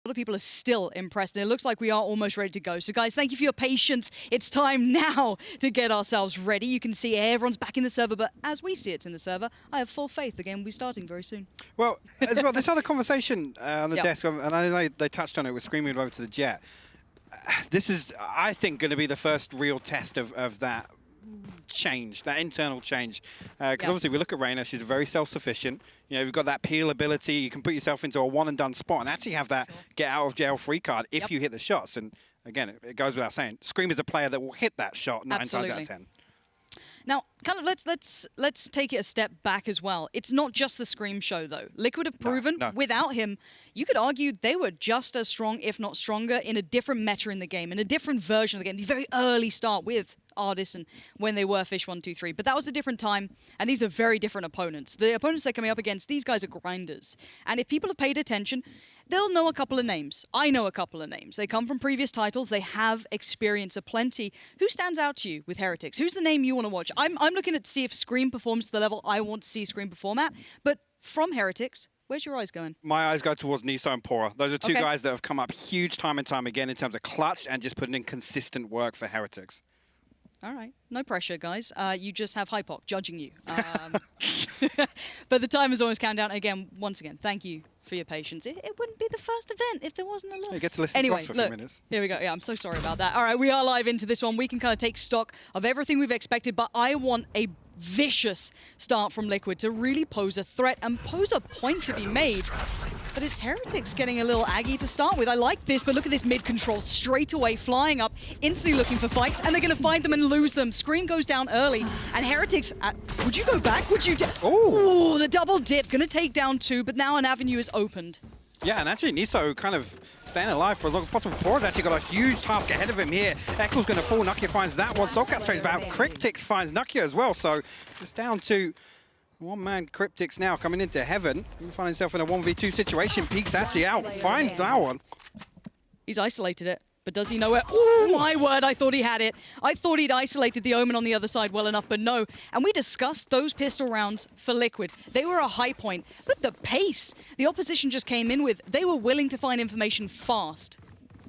A lot of people are still impressed, and it looks like we are almost ready to go. So guys, thank you for your patience. It's time now to get ourselves ready. You can see everyone's back in the server, but as we see it's in the server, I have full faith the game will be starting very soon. Well, as well, this other conversation on the desk, and I know they touched on it with screaming over to the Jett. This is, I think, going to be the first real test of that change, that internal change. Because obviously we look at Reyna, she's very self-sufficient. You know, you've got that peel ability, you can put yourself into a one-and-done spot and actually have that get-out-of-jail-free card if you hit the shots. And again, it goes without saying, Scream is a player that will hit that shot 9 times out of 10. Now, kind of let's take it a step back as well. It's not just the Scream show, though. Liquid have proven, without him, you could argue they were just as strong, if not stronger, in a different meta in the game, in a different version of the game. The very early start with Artists and when they were Fish 1, 2, 3. But that was a different time, and these are very different opponents. The opponents they're coming up against, these guys are grinders. And if people have paid attention, they'll know a couple of names. I know a couple of names. They come from previous titles. They have experience aplenty. Who stands out to you with Heretics? Who's the name you want to watch? I'm looking at see if Scream performs to the level I want to see Scream perform at. But from Heretics, where's your eyes going? My eyes go towards nieSoW and pAura. Those are two guys that have come up huge time and time again in terms of clutch and just putting in consistent work for Heretics. All right. No pressure, guys. You just have Hypoc judging you. But the time is almost counting down. Again, once again, thank you for your patience. It wouldn't be the first event if there wasn't a little... You get to listen to us for a few minutes. Here we go. Yeah, I'm so sorry about that. All right, we are live into this one. We can kind of take stock of everything we've expected, but I want a vicious start from Liquid to really pose a threat and pose a point to be made. But it's Heretics getting a little aggy to start with. I like this, but look at this mid-control straight away, flying up, instantly looking for fights, and they're going to find them and lose them. Scream goes down early, and Heretics, would you go back? Would you? Oh, the double dip, going to take down 2, but now an avenue is opened. Yeah, and actually nieSoW kind of staying alive for as long as possible. pAura's actually got a huge task ahead of him here. Echo's going to fall, nukkye finds that one. soulcas trades back, Kryptix finds nukkye as well, so it's down to one-man Kryptix now coming into heaven. He finds himself in a 1v2 situation. Peeks actually out, finds that one. He's isolated it, but does he know where? Oh my word, I thought he had it. I thought he'd isolated the Omen on the other side well enough, but no. And we discussed those pistol rounds for Liquid. They were a high point, but the pace the opposition just came in with, they were willing to find information fast.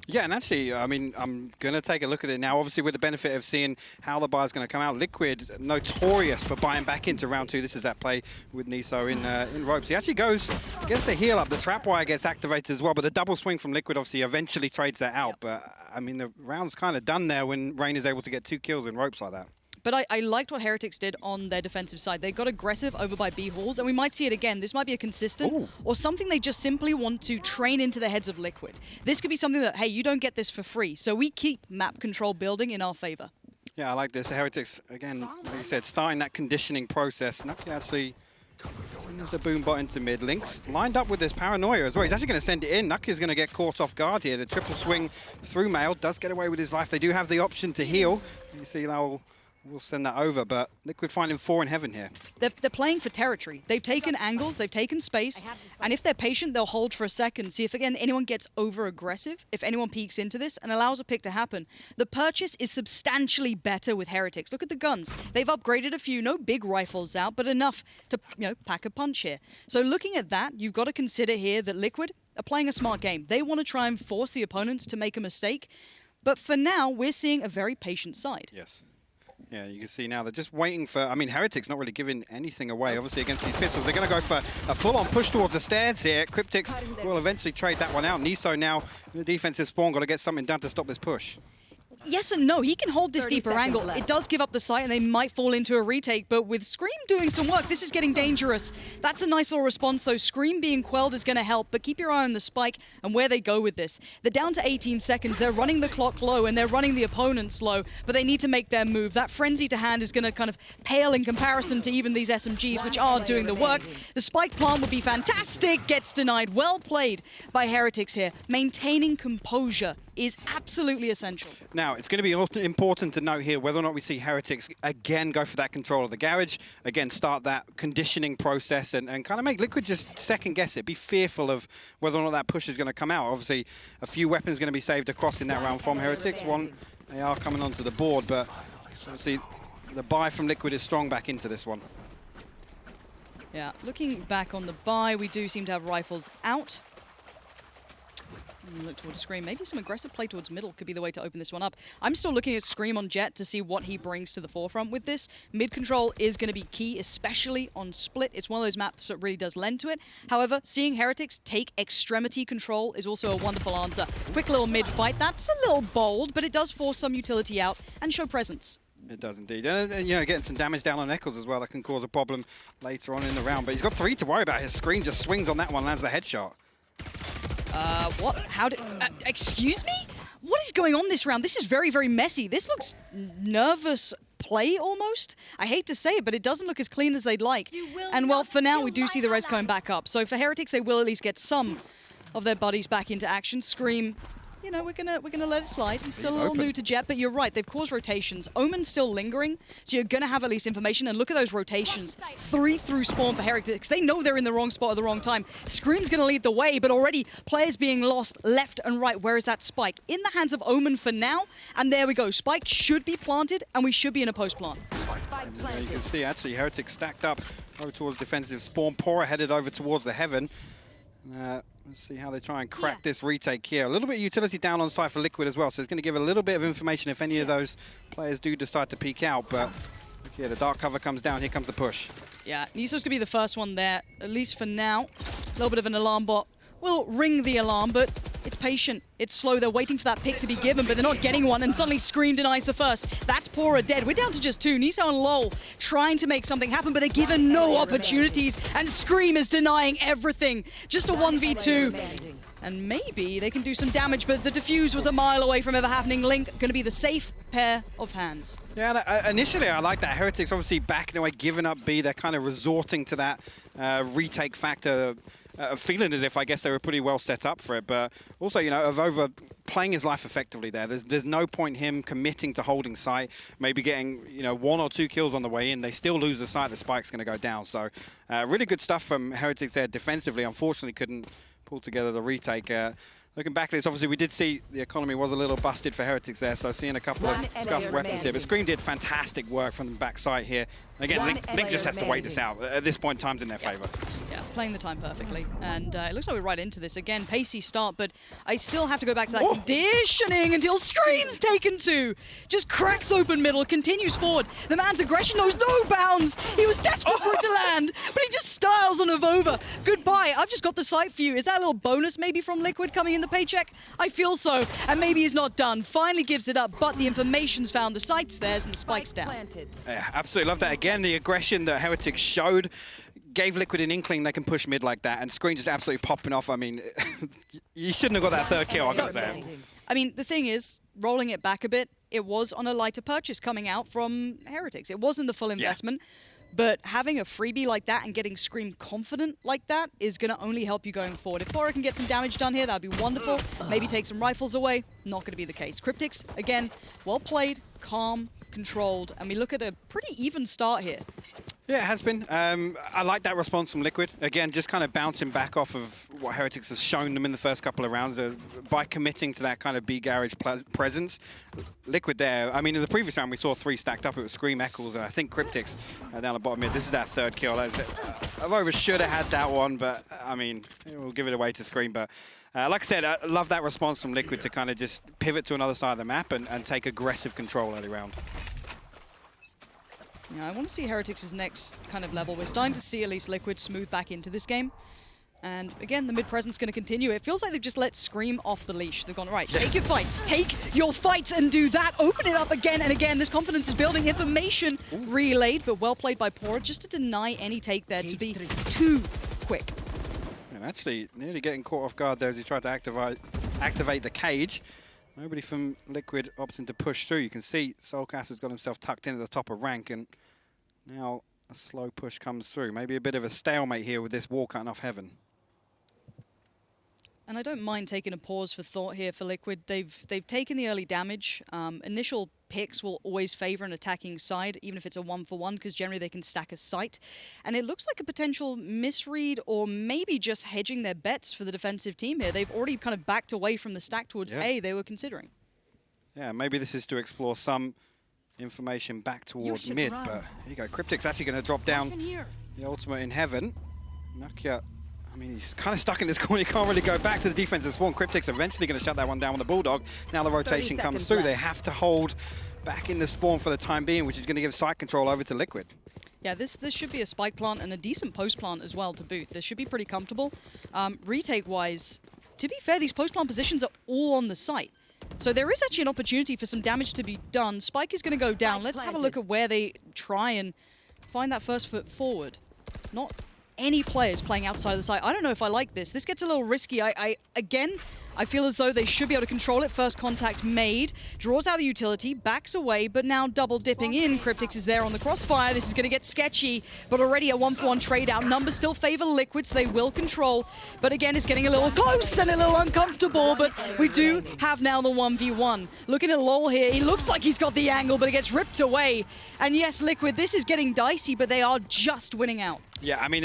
Yeah, and actually, I mean, I'm going to take a look at it now, obviously with the benefit of seeing how the buy's going to come out. Liquid, notorious for buying back into round 2. This is that play with nieSoW in ropes. He actually gets the heal up. The trap wire gets activated as well, but the double swing from Liquid obviously eventually trades that out. But, I mean, the round's kind of done there when Reyna is able to get 2 kills in ropes like that. But I liked what Heretics did on their defensive side. They got aggressive over by B halls, and we might see it again. This might be a consistent or something they just simply want to train into the heads of Liquid. This could be something that, hey, you don't get this for free. So we keep map control building in our favor. Yeah, I like this. Heretics, again, like you said, starting that conditioning process. nukkye actually sends the boom bot into mid. Link's lined up with this paranoia as well. He's actually going to send it in. nukkye's going to get caught off guard here. The triple swing through Mail does get away with his life. They do have the option to heal. You see now we'll send that over, but Liquid finding 4 in heaven here. They're playing for territory. They've taken angles, they've taken space, and if they're patient, they'll hold for a second, see if, again, anyone gets over-aggressive, if anyone peeks into this and allows a pick to happen. The purchase is substantially better with Heretics. Look at the guns. They've upgraded a few, no big rifles out, but enough to, you know, pack a punch here. So looking at that, you've got to consider here that Liquid are playing a smart game. They want to try and force the opponents to make a mistake, but for now, we're seeing a very patient side. Yes. Yeah, you can see now they're just waiting for... I mean, Heretics not really giving anything away, obviously, against these pistols. They're going to go for a full-on push towards the stairs here. Kryptix will eventually trade that one out. nieSoW now in the defensive spawn, got to get something done to stop this push. Yes and no. He can hold this deeper angle. Left. It does give up the site, and they might fall into a retake. But with Scream doing some work, this is getting dangerous. That's a nice little response. So Scream being quelled is going to help. But keep your eye on the spike and where they go with this. They're down to 18 seconds. They're running the clock low, and they're running the opponent slow. But they need to make their move. That frenzy to hand is going to kind of pale in comparison to even these SMGs, which are doing the work. The spike plant would be fantastic. Gets denied. Well played by Heretics here. Maintaining composure is absolutely essential. Now, it's going to be important to note here whether or not we see Heretics again go for that control of the garage, again start that conditioning process and kind of make Liquid just second guess it, be fearful of whether or not that push is going to come out. Obviously, a few weapons going to be saved across in that round from Heretics. One, they are coming onto the board, but obviously the buy from Liquid is strong back into this one. Yeah, looking back on the buy, we do seem to have rifles out. Look towards Scream. Maybe some aggressive play towards middle could be the way to open this one up. I'm still looking at Scream on Jett to see what he brings to the forefront with this. Mid control is going to be key, especially on Split. It's one of those maps that really does lend to it. However, seeing Heretics take extremity control is also a wonderful answer. Quick little mid fight. That's a little bold, but it does force some utility out and show presence. It does indeed. And you know, getting some damage down on Eccles as well, that can cause a problem later on in the round. But he's got 3 to worry about. His Scream just swings on that one, lands the headshot. What? How did... excuse me? What is going on this round? This is very, very messy. This looks nervous play almost. I hate to say it, but it doesn't look as clean as they'd like. And well, for now, we do see the res coming back up. So for Heretics, they will at least get some of their buddies back into action. Scream... You know, we're gonna let it slide. He's still a little new to Jett, but you're right. They've caused rotations. Omen's still lingering, so you're gonna have at least information. And look at those rotations. 3 through spawn for Heretics. They know they're in the wrong spot at the wrong time. Scream's gonna lead the way, but already players being lost left and right. Where is that spike? In the hands of Omen for now. And there we go. Spike should be planted, and we should be in a post plant. You can see actually Heretics stacked up over towards defensive spawn. pAura headed over towards the heaven. Let's see how they try and crack this retake here. A little bit of utility down on Cypher Liquid as well, so it's going to give a little bit of information if any of those players do decide to peek out. But look here, the dark cover comes down. Here comes the push. Yeah, nieSoW's going to be the first one there, at least for now. A little bit of an alarm bot will ring the alarm, but it's patient, it's slow. They're waiting for that pick to be given, but they're not getting one, and suddenly Scream denies the first. That's pAura dead. We're down to just 2. nieSoW and loWel trying to make something happen, but they're given no opportunities, and Scream is denying everything. Just a 1v2. And maybe they can do some damage, but the defuse was a mile away from ever happening. Link going to be the safe pair of hands. Yeah, initially I like that. Heretics obviously backing away, giving up B. They're kind of resorting to that retake factor. Feeling as if I guess they were pretty well set up for it, but also, you know, AvovA playing his life effectively there. There's no point him committing to holding site, maybe getting, you know, 1 or 2 kills on the way in. They still lose the site, the spike's going to go down. So really good stuff from Heretics there defensively. Unfortunately, couldn't pull together the retake. Looking back at this, obviously we did see the economy was a little busted for Heretics there, so seeing a couple of scuffed weapons here. But Scream did fantastic work from the backside here. Again, Link just has to wait this out. At this point, time's in their favor. Yeah, playing the time perfectly. And it looks like we're right into this. Again, pacey start, but I still have to go back to that conditioning until Scream's taken 2. Just cracks open middle, continues forward. The man's aggression knows no bounds. He was desperate for it to land, but he just styles on AvovA. Goodbye, I've just got the sight for you. Is that a little bonus maybe from Liquid coming in the paycheck? I feel so. And maybe he's not done. Finally gives it up, but the information's found. The sight's theirs and the spike's down. Yeah, absolutely love that. Again, the aggression that Heretics showed gave Liquid an inkling they can push mid like that, and Scream just absolutely popping off. I mean, you shouldn't have got that 3rd kill, I gotta say. I mean, the thing is, rolling it back a bit, it was on a lighter purchase coming out from Heretics. It wasn't the full investment. Yeah. But having a freebie like that and getting Scream confident like that is going to only help you going forward. If pAura can get some damage done here, that would be wonderful. Maybe take some rifles away. Not going to be the case. Kryptix, again, well played, calm, controlled, and we look at a pretty even start here. Yeah, it has been. I like that response from Liquid. Again, just kind of bouncing back off of what Heretics has shown them in the first couple of rounds by committing to that kind of B garage presence. Liquid there. I mean, in the previous round, we saw 3 stacked up. It was Scream, Eccles, and I think Kryptix down the bottom mid. This is that 3rd kill. AvovA should have had that one, but I mean, we'll give it away to Scream. But like I said, I love that response from Liquid to kind of just pivot to another side of the map and take aggressive control early round. Yeah, I want to see Heretics' next kind of level. We're starting to see at least Liquid smooth back into this game. And again, the mid presence going to continue. It feels like they've just let Scream off the leash. They've gone, right, take your fights and do that. Open it up again and again. This confidence is building. Information relayed, but well played by pAura just to deny any take there, to be too quick. And actually, nearly getting caught off guard there as he tried to activate the cage. Nobody from Liquid opting to push through. You can see soulcas has got himself tucked in at the top of rank, and now a slow push comes through. Maybe a bit of a stalemate here with this wall cutting off heaven. And I don't mind taking a pause for thought here for Liquid. They've taken the early damage. Initial picks will always favor an attacking side, even if it's a 1-for-1, because generally they can stack a site. And it looks like a potential misread, or maybe just hedging their bets for the defensive team here. They've already kind of backed away from the stack towards A they were considering. Yeah, maybe this is to explore some information back towards mid, but here you go. Kryptix actually going to drop down the ultimate in heaven. nukkye I mean, he's kind of stuck in this corner. He can't really go back to the defensive spawn. Kryptix eventually going to shut that one down with the Bulldog. Now the rotation comes through. They have to hold back in the spawn for the time being, which is going to give site control over to Liquid. Yeah, this should be a spike plant and a decent post plant as well to boot. This should be pretty comfortable. Retake-wise, to be fair, these post plant positions are all on the site. So there is actually an opportunity for some damage to be done. Spike is going to go down. Let's have a look at where they try and find that first foot forward. Not any players playing outside of the site. I don't know if I like this. This gets a little risky. Again, I feel as though they should be able to control it. First contact made, draws out the utility, backs away, but now double dipping in. Kryptix is there on the crossfire. This is going to get sketchy, but already a 1-for-1 trade out. Numbers still favor Liquid, so they will control. But again, it's getting a little close and a little uncomfortable, but we do have now the 1v1. Looking at loWel here, he looks like he's got the angle, but it gets ripped away. And yes, Liquid, this is getting dicey, but they are just winning out. Yeah, I mean,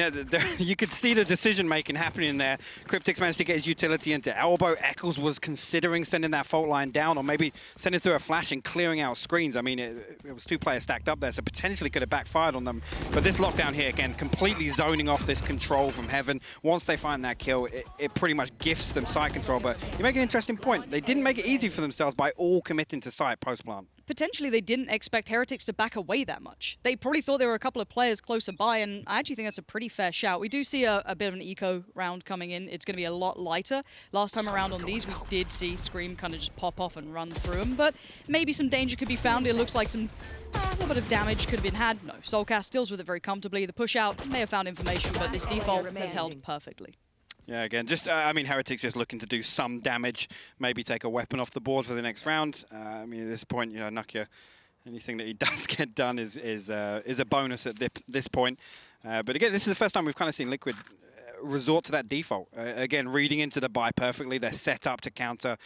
you could see the decision-making happening there. Kryptix managed to get his utility into elbow. Eccles was considering sending that fault line down or maybe sending through a flash and clearing out screens. I mean, it was two players stacked up there, so potentially could have backfired on them. But this lockdown here, again, completely zoning off this control from heaven. Once they find that kill, it pretty much gifts them site control. But you make an interesting point. They didn't make it easy for themselves by all committing to site post-plant. Potentially, they didn't expect Heretics to back away that much. They probably thought there were a couple of players closer by, and I actually think that's a pretty fair shout. We do see a bit of an eco round coming in. It's going to be a lot lighter. Last time around on these, we did see Scream kind of just pop off and run through them, but maybe some danger could be found. It looks like a little bit of damage could have been had. No, soulcas deals with it very comfortably. The push out may have found information, but this default has held perfectly. Yeah, again, just, I mean, Heretics just looking to do some damage, maybe take a weapon off the board for the next round. I mean, at this point, you know, nukkye, anything that he does get done is a bonus at this point. But again, this is the first time we've kind of seen Liquid resort to that default. Again, reading into the buy perfectly. They're set up to counter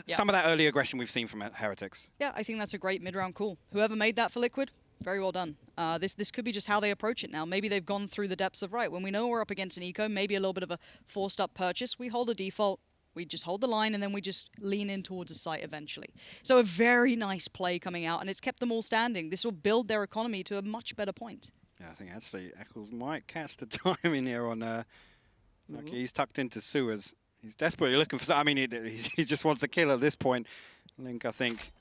some of that early aggression we've seen from Heretics. Yeah, I think that's a great mid-round call. Whoever made that for Liquid, very well done. This could be just how they approach it now. Maybe they've gone through the depths of, right, when we know we're up against an eco, maybe a little bit of a forced up purchase, we hold a default, we just hold the line, and then we just lean in towards a site eventually. So a very nice play coming out, and it's kept them all standing. This will build their economy to a much better point. Yeah, I think actually Eccles might catch the timing here on nukkye. He's tucked into sewers. He's desperately looking for, I mean, he just wants a kill at this point. Link, I think,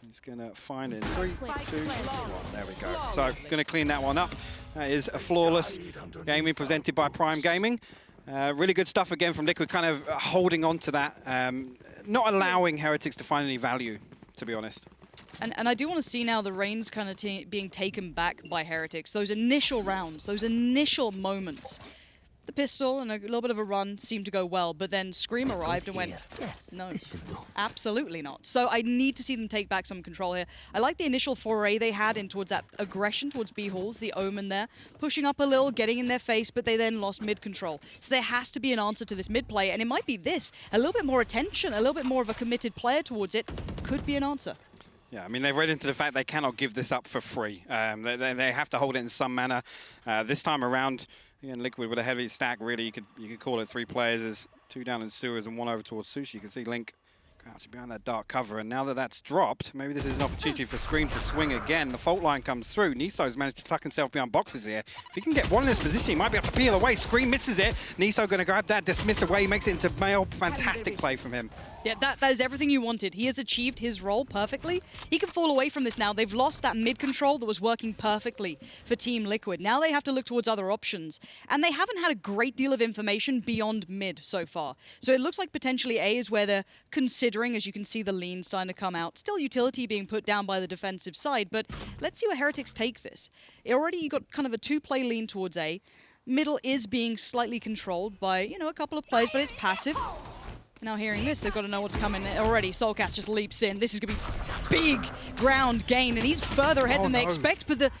he's going to find it. 3, 2, 1. There we go. So, going to clean that one up. That is a flawless gaming presented by Prime Gaming. Really good stuff again from Liquid, kind of holding on to that. Not allowing Heretics to find any value, to be honest. And I do want to see now the reins kind of being taken back by Heretics. Those initial rounds, those initial moments. The pistol and a little bit of a run seemed to go well, but then Scream arrived and went, no, absolutely not. So I need to see them take back some control here. I like the initial foray they had in towards that aggression towards B-Halls, the Omen there, pushing up a little, getting in their face, but they then lost mid-control. So there has to be an answer to this mid-play, and it might be this. A little bit more attention, a little bit more of a committed player towards it could be an answer. Yeah, I mean, they've read into the fact they cannot give this up for free. They have to hold it in some manner. This time around, again, Liquid with a heavy stack, really, you could call it 3 players. There's 2 down in sewers and 1 over towards Sushi. You can see Link crouching behind that dark cover, and now that that's dropped, maybe this is an opportunity for Scream to swing again. The fault line comes through. nieSoW's managed to tuck himself behind boxes here. If he can get one in this position, he might be able to peel away. Scream misses it. nieSoW going to grab that, dismiss away, makes it into mail. Fantastic play from him. Yeah, that is everything you wanted. He has achieved his role perfectly. He can fall away from this now. They've lost that mid-control that was working perfectly for Team Liquid. Now they have to look towards other options. And they haven't had a great deal of information beyond mid so far. So it looks like potentially A is where they're considering, as you can see the lean starting to come out. Still utility being put down by the defensive side, but let's see where Heretics take this. Already you got kind of a 2-play lean towards A. Middle is being slightly controlled by, you know, a couple of players, but it's passive. Now hearing this, they've got to know what's coming already. soulcas just leaps in. This is going to be big ground gain, and he's further ahead than they expect, but the...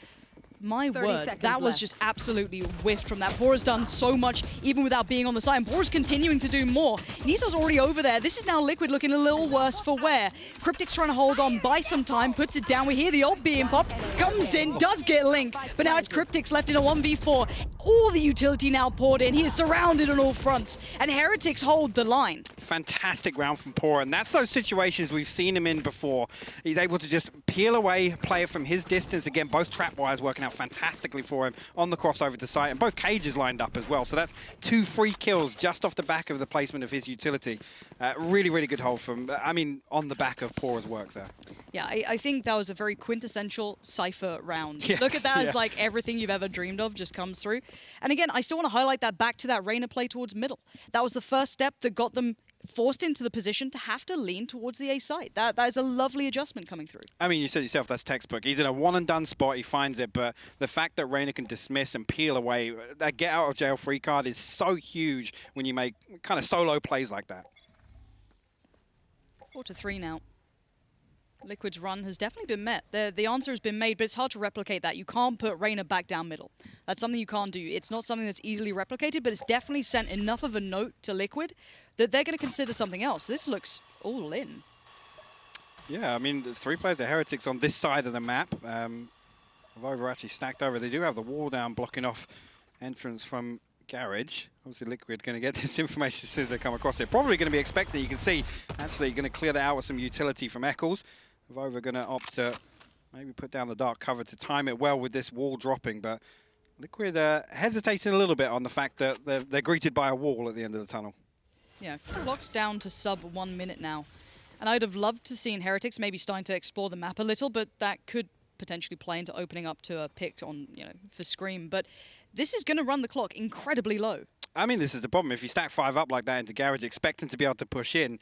My word, that was just absolutely whiffed from that. pAura's done so much, even without being on the side, and pAura's continuing to do more. nieSoW's already over there. This is now Liquid looking a little worse for wear. Kryptix trying to hold on, buy some time, puts it down. We hear the ult being popped, comes in, does get Link, but now it's Kryptix left in a 1v4. All the utility now poured in. He is surrounded on all fronts, and Heretics hold the line. Fantastic round from pAura, and that's those situations we've seen him in before. He's able to just peel away, play it from his distance. Again, both trap wires working out fantastically for him on the crossover to site, and both cages lined up as well. So that's 2 free kills just off the back of the placement of his utility. Really, really good hold from, I mean, on the back of pAura's work there. Yeah, I think that was a very quintessential Cypher round. Yes, Look at that as like everything you've ever dreamed of just comes through. And again, I still want to highlight that back to that Reyna play towards middle. That was the first step that got them forced into the position to have to lean towards the A side. That is a lovely adjustment coming through. I mean, you said yourself, that's textbook. He's in a one-and-done spot, he finds it, but the fact that Reyna can dismiss and peel away, that get-out-of-jail-free card is so huge when you make kind of solo plays like that. 4-3 now. Liquid's run has definitely been met. The answer has been made, but it's hard to replicate that. You can't put Reyna back down middle. That's something you can't do. It's not something that's easily replicated, but it's definitely sent enough of a note to Liquid that they're going to consider something else. This looks all in. Yeah, I mean, there's 3 players of Heretics on this side of the map. AvovA actually stacked over. They do have the wall down blocking off entrance from Garage. Obviously, Liquid going to get this information as soon as they come across it. Probably going to be expecting. You can see, actually, going to clear that out with some utility from Eccles. AvovA going to opt to maybe put down the dark cover to time it well with this wall dropping, but Liquid hesitating a little bit on the fact that they're greeted by a wall at the end of the tunnel. Yeah, clock's down to sub 1 minute now. And I'd have loved to seen Heretics maybe starting to explore the map a little, but that could potentially play into opening up to a pick on, for Scream. But this is going to run the clock incredibly low. I mean, this is the problem. If you stack 5 up like that into Garage, expecting to be able to push in,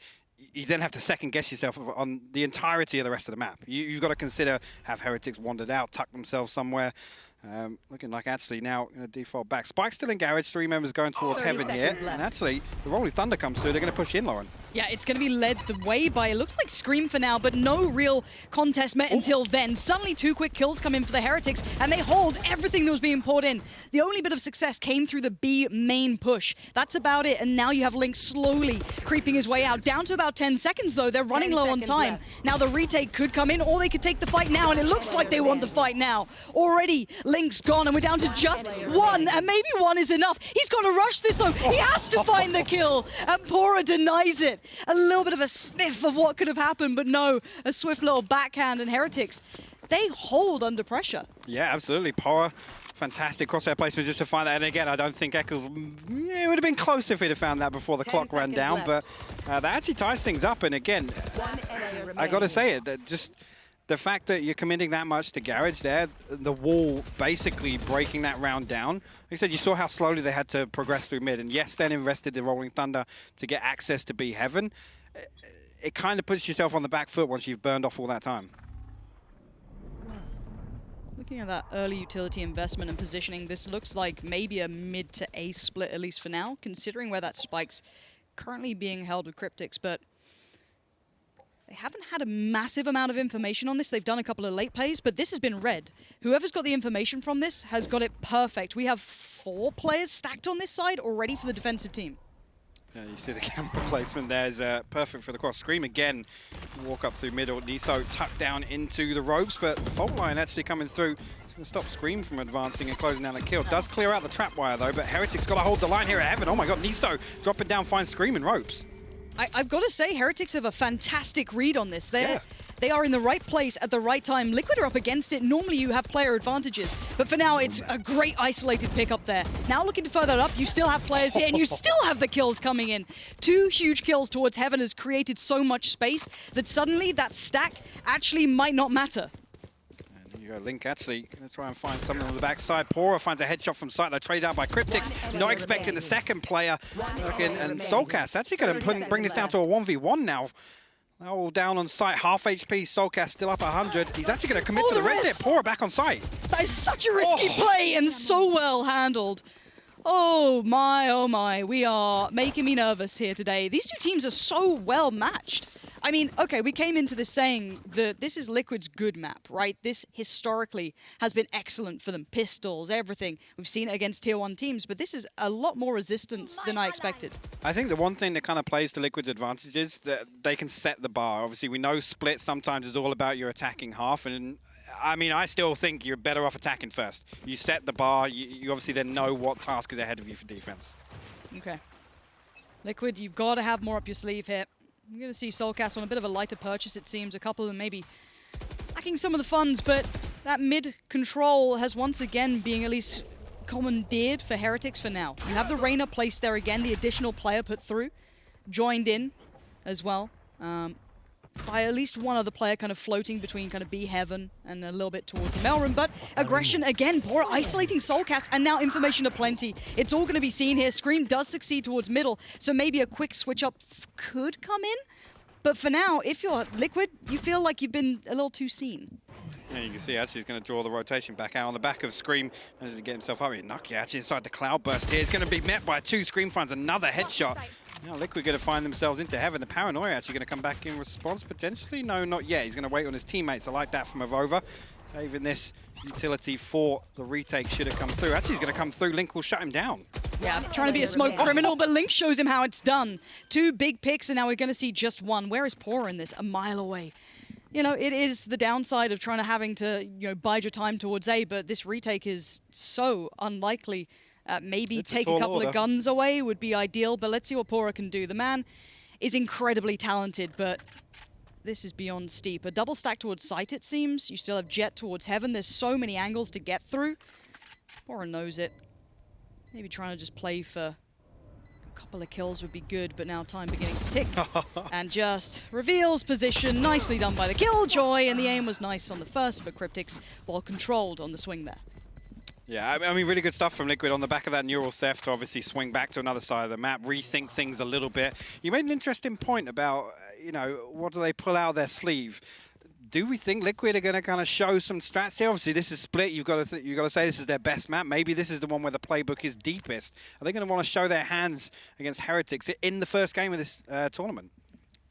you then have to second-guess yourself on the entirety of the rest of the map. You've got to consider, have Heretics wandered out, tucked themselves somewhere. Looking like actually now going to default back. Spike's still in Garage, 3 members going towards Heaven here. Left. And actually, the Rolling Thunder comes through. They're going to push in, Lauren. Yeah, it's going to be led the way by, it looks like Scream for now, but no real contest met until then. Suddenly 2 quick kills come in for the Heretics, and they hold everything that was being poured in. The only bit of success came through the B main push. That's about it, and now you have Link slowly creeping his way out. Down to about 10 seconds, though. They're running low on time. Left. Now the retake could come in, or they could take the fight now, and it looks like they want the fight now. Already, Link's gone, and we're down to just 1, and maybe 1 is enough. He's got to rush this, though. He has to find the kill, and pAura denies it. A little bit of a sniff of what could have happened, but no, a swift little backhand, and Heretics, they hold under pressure. Yeah, absolutely. pAura, fantastic crosshair placement just to find that. And again, I don't think Eccles, it would have been close if he'd have found that before the clock ran down, left. But that actually ties things up. And again, I got to say it, just the fact that you're committing that much to Garage there, the wall basically breaking that round down. Like I said, you saw how slowly they had to progress through mid. And yes, then invested the Rolling Thunder to get access to B Heaven. It kind of puts yourself on the back foot once you've burned off all that time. Looking at that early utility investment and positioning, this looks like maybe a mid to A split, at least for now, considering where that Spike's currently being held with Kryptix, but they haven't had a massive amount of information on this. They've done a couple of late plays, but this has been read. Whoever's got the information from this has got it perfect. We have 4 players stacked on this side already for the defensive team. Yeah, you see the camera placement there is perfect for the cross. Scream again, walk up through middle. nieSoW tucked down into the ropes, but the fault line actually coming through. It's going to stop Scream from advancing and closing down the kill. Does clear out the trap wire though, but Heretics got to hold the line here at Heaven. Oh my god, nieSoW dropping down, finds Scream in ropes. I've got to say, Heretics have a fantastic read on this. They are in the right place at the right time. Liquid are up against it. Normally you have player advantages, but for now it's a great isolated pick up there. Now looking to further up, you still have players here and you still have the kills coming in. 2 huge kills towards Heaven has created so much space that suddenly that stack actually might not matter. Link actually going to try and find something on the backside. pAura finds a headshot from sight. They're traded out by Kryptix. Not expecting the second player. And soulcas actually going to bring this down to a 1v1 now. They're all down on site. Half HP. soulcas still up 100. He's actually going to commit to the rest. pAura back on site. That is such a risky play and so well handled. Oh my, we are making me nervous here today. These 2 teams are so well matched. I mean, okay, we came into this saying that this is Liquid's good map, right? This historically has been excellent for them. Pistols, everything. We've seen it against tier 1 teams, but this is a lot more resistance than I expected. I think the one thing that kind of plays to Liquid's advantage is that they can set the bar. Obviously, we know split sometimes is all about your attacking half, and I mean, I still think you're better off attacking first. You set the bar, you obviously then know what task is ahead of you for defense. Okay. Liquid, you've got to have more up your sleeve here. You're going to see soulcas on a bit of a lighter purchase, it seems. A couple of them maybe lacking some of the funds, but that mid control has once again being at least commandeered for Heretics for now. You have the Reyna placed there again, the additional player put through, joined in as well. By at least one other player kind of floating between kind of B heaven and a little bit towards the mail room, but aggression again, pAura isolating soulcas, and now information aplenty. It's all going to be seen here. Scream does succeed towards middle, so maybe a quick switch up could come in, but for now, if you're Liquid, you feel like you've been a little too seen. Yeah, you can see actually he's going to draw the rotation back out on the back of Scream, manages to get himself up here. nukkye actually inside the cloud burst here. He's going to be met by 2 Scream finds another headshot. Now Liquid going to find themselves into heaven. The Paranoia actually going to come back in response potentially. No, not yet. He's going to wait on his teammates. I like that from AvovA. Saving this utility for the retake should have come through. Actually, he's going to come through. Link will shut him down. Yeah, trying to be a smoke criminal, but Link shows him how it's done. 2 big picks, and now we're going to see just one. Where is pAura in this? A mile away. You know, it is the downside of having to, you know, bide your time towards A, but this retake is so unlikely. Maybe take a couple of guns away would be ideal, but let's see what pAura can do. The man is incredibly talented, but this is beyond steep. A double stack towards sight, it seems. You still have Jett towards heaven. There's so many angles to get through. pAura knows it. Maybe trying to just play for a couple of kills would be good, but now time beginning to tick. And just reveals position. Nicely done by the Killjoy, and the aim was nice on the first, but Kryptix well controlled on the swing there. Yeah, I mean, really good stuff from Liquid on the back of that neural theft to obviously swing back to another side of the map, rethink things a little bit. You made an interesting point about, you know, what do they pull out of their sleeve? Do we think Liquid are going to kind of show some strats here? Obviously, this is split. You've got to say this is their best map. Maybe this is the one where the playbook is deepest. Are they going to want to show their hands against Heretics in the first game of this tournament?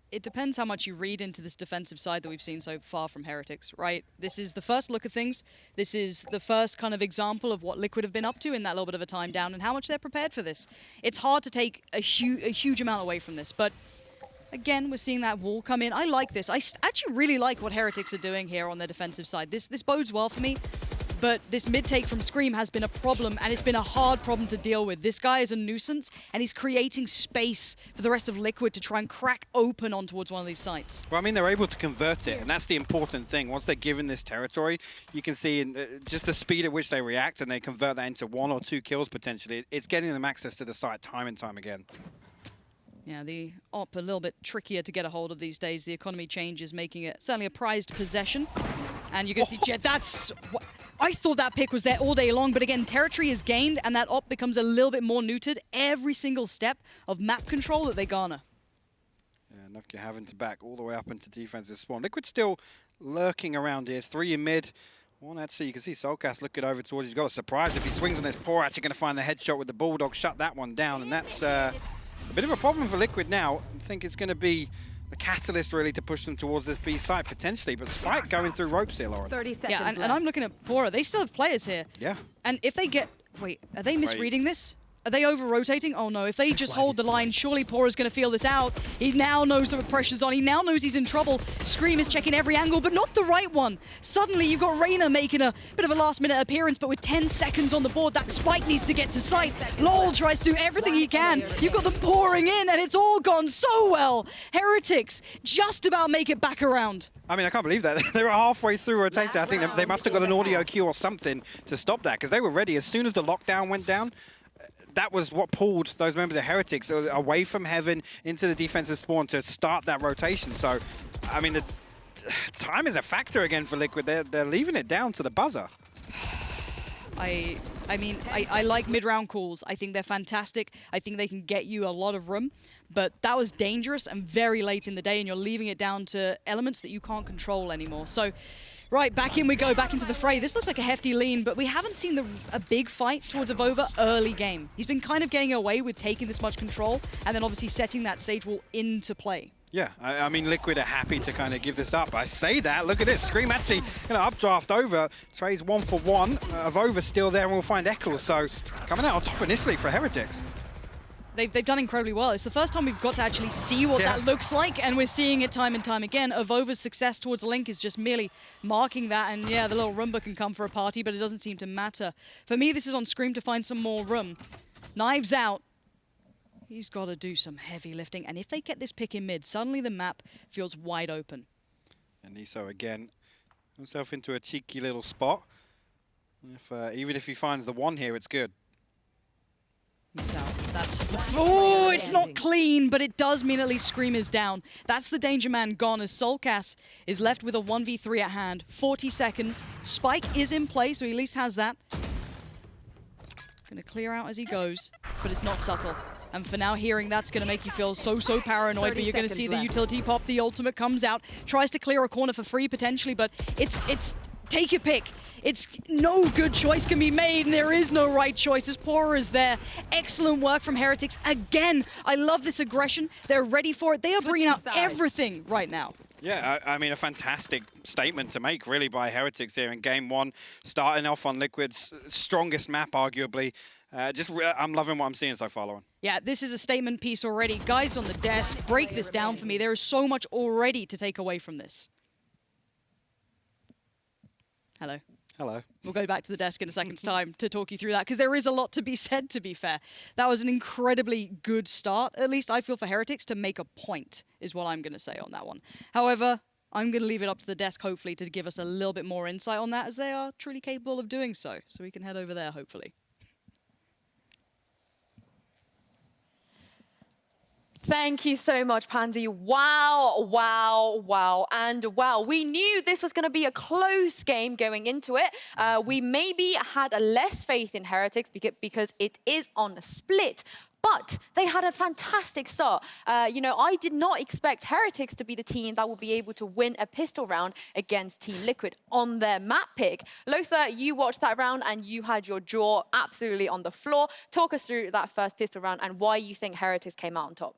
It depends how much you read into this defensive side that we've seen so far from Heretics, right? This is the first look at things. This is the first kind of example of what Liquid have been up to in that little bit of a time down and how much they're prepared for this. It's hard to take a huge amount away from this, but again, we're seeing that wall come in. I like this. I actually really like what Heretics are doing here on their defensive side. This bodes well for me. But this mid-take from Scream has been a problem, and it's been a hard problem to deal with. This guy is a nuisance, and he's creating space for the rest of Liquid to try and crack open on towards one of these sites. Well, I mean, they're able to convert it, and that's the important thing. Once they're given this territory, you can see in, just the speed at which they react, and they convert that into 1 or 2 kills potentially. It's getting them access to the site time and time again. Yeah, the op a little bit trickier to get a hold of these days. The economy change is making it certainly a prized possession. And you can see Jett, I thought that pick was there all day long, but again, territory is gained, and that op becomes a little bit more neutered every single step of map control that they garner. Yeah, nukkye having to back all the way up into defensive spawn. Liquid still lurking around here. 3 in mid. One actually, you can see soulcas looking over towards. He's got a surprise if he swings on this. pAura actually going to find the headshot with the Bulldog, shut that one down, and that's a bit of a problem for Liquid now. I think it's going to be the catalyst really to push them towards this B site potentially, but Spike going through ropes here, Lauren. 30 seconds yeah, and I'm looking at pAura. They still have players here. Yeah. And if they get... Wait, are they misreading this? Are they over-rotating? Oh no, if they just hold the line, surely pAura's going to feel this out. He now knows the pressure's on. He now knows he's in trouble. Scream is checking every angle, but not the right one. Suddenly, you've got Reyna making a bit of a last-minute appearance, but with 10 seconds on the board, that spike needs to get to sight. loWel tries to do everything he can. You've got them pouring in, and it's all gone so well. Heretics just about make it back around. I mean, I can't believe that. They were halfway through rotating. I think they must have got an audio cue or something to stop that, because they were ready. As soon as the lockdown went down, that was what pulled those members of Heretics away from heaven into the defensive spawn to start that rotation. So, I mean, the time is a factor again for Liquid. They're leaving it down to the buzzer. I mean, I like mid-round calls. I think they're fantastic. I think they can get you a lot of room. But that was dangerous and very late in the day, and you're leaving it down to elements that you can't control anymore. So, right, back in we go, back into the fray. This looks like a hefty lean, but we haven't seen a big fight towards AvovA early game. He's been kind of getting away with taking this much control, and then obviously setting that Sage Wall into play. Yeah, I mean, Liquid are happy to kind of give this up. I say that. Look at this. Scream actually going to updraft over. Trades 1 for 1. AvovA still there, and we'll find Eccles. So coming out on top initially for Heretics. They've done incredibly well. It's the first time we've got to actually see what that looks like, and we're seeing it time and time again. AvovA's success towards Link is just merely marking that, and yeah, the little Roomba can come for a party, but it doesn't seem to matter. For me, this is on Scream to find some more room. Knives out. He's got to do some heavy lifting, and if they get this pick in mid, suddenly the map feels wide open. And nieSoW again himself into a cheeky little spot. Even if he finds the one here, it's good. That's oh, it's not clean, but it does mean at least Scream is down. That's the danger man gone as soulcas is left with a 1v3 at hand. 40 seconds. Spike is in play, so he at least has that. Gonna clear out as he goes, but it's not subtle. And for now, hearing that's gonna make you feel so paranoid, but you're gonna see the utility pop, the ultimate comes out, tries to clear a corner for free potentially, but it's take your pick. It's no good choice can be made, and there is no right choice as pAura is there. Excellent work from Heretics. Again, I love this aggression. They're ready for it. They are bringing out everything right now. Yeah, I mean, a fantastic statement to make, really, by Heretics here in Game 1. Starting off on Liquid's strongest map, arguably. I'm loving what I'm seeing so far, Lauren. Yeah, this is a statement piece already. Guys on the desk, break this down for me. There is so much already to take away from this. Hello. Hello. We'll go back to the desk in a second's time to talk you through that, because there is a lot to be said, to be fair. That was an incredibly good start, at least I feel, for Heretics to make a point, is what I'm going to say on that one. However, I'm going to leave it up to the desk, hopefully, to give us a little bit more insight on that, as they are truly capable of doing so. So we can head over there, hopefully. Thank you so much, Pansy. Wow, wow, wow, and wow. We knew this was going to be a close game going into it. We maybe had a less faith in Heretics because it is on a split. But they had a fantastic start. You know, I did not expect Heretics to be the team that would be able to win a pistol round against Team Liquid on their map pick. loTha, you watched that round and you had your jaw absolutely on the floor. Talk us through that first pistol round and why you think Heretics came out on top.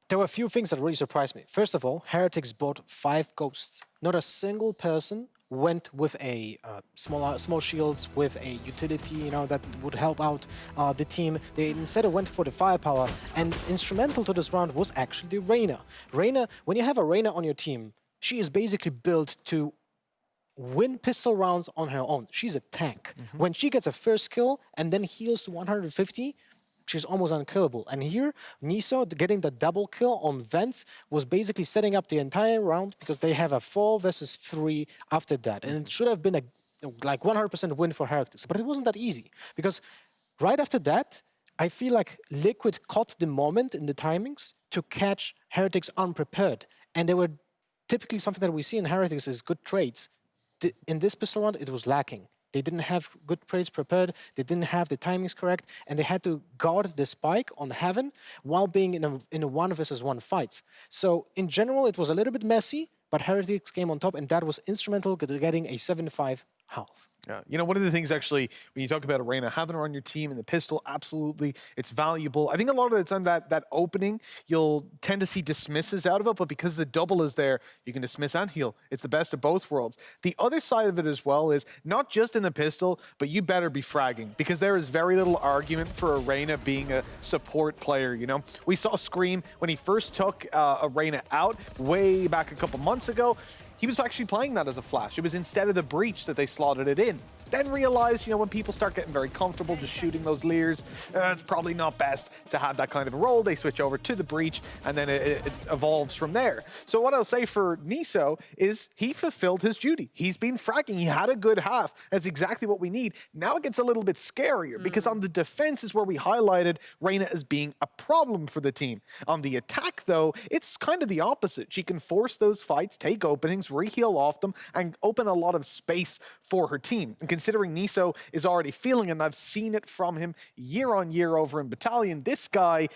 There were a few things that really surprised me. First of all, Heretics bought 5 ghosts. Not a single person went with a small shields, with a utility, you know, that would help out the team. They instead went for the firepower, and instrumental to this round was actually Reyna. Reyna, when you have a Reyna on your team, she is basically built to win pistol rounds on her own. She's a tank. When she gets a first kill and then heals to 150, she's almost unkillable. And here, nieSoW getting the double kill on Vents was basically setting up the entire round, because they have a 4 versus 3 after that. And it should have been a like 100% win for Heretics. But it wasn't that easy, because right after that, I feel like Liquid caught the moment in the timings to catch Heretics unprepared. And they were typically something that we see in Heretics is good trades. In this pistol round, it was lacking. They didn't have good trades prepared, they didn't have the timings correct, and they had to guard the spike on Heaven while being in a 1 versus 1 fights. So in general, it was a little bit messy, but Heretics came on top, and that was instrumental to getting a 7-5 half. Yeah, you know, one of the things actually, when you talk about Reyna, having her on your team in the pistol, absolutely, it's valuable. I think a lot of the time that opening, you'll tend to see dismisses out of it, but because the double is there, you can dismiss and heal. It's the best of both worlds. The other side of it as well is not just in the pistol, but you better be fragging, because there is very little argument for a Reyna being a support player, you know? We saw Scream when he first took a Reyna out way back a couple months ago. He was actually playing that as a flash. It was instead of the breach that they slotted it in. Then realized, you know, when people start getting very comfortable just shooting those leers, it's probably not best to have that kind of a role. They switch over to the breach, and then it evolves from there. So what I'll say for nieSoW is he fulfilled his duty. He's been fragging. He had a good half. That's exactly what we need. Now it gets a little bit scarier, because on the defense is where we highlighted Reyna as being a problem for the team. On the attack, though, it's kind of the opposite. She can force those fights, take openings, re-heal off them, and open a lot of space for her team. And considering nieSoW is already feeling, and I've seen it from him year on year over in Battalion, this guy,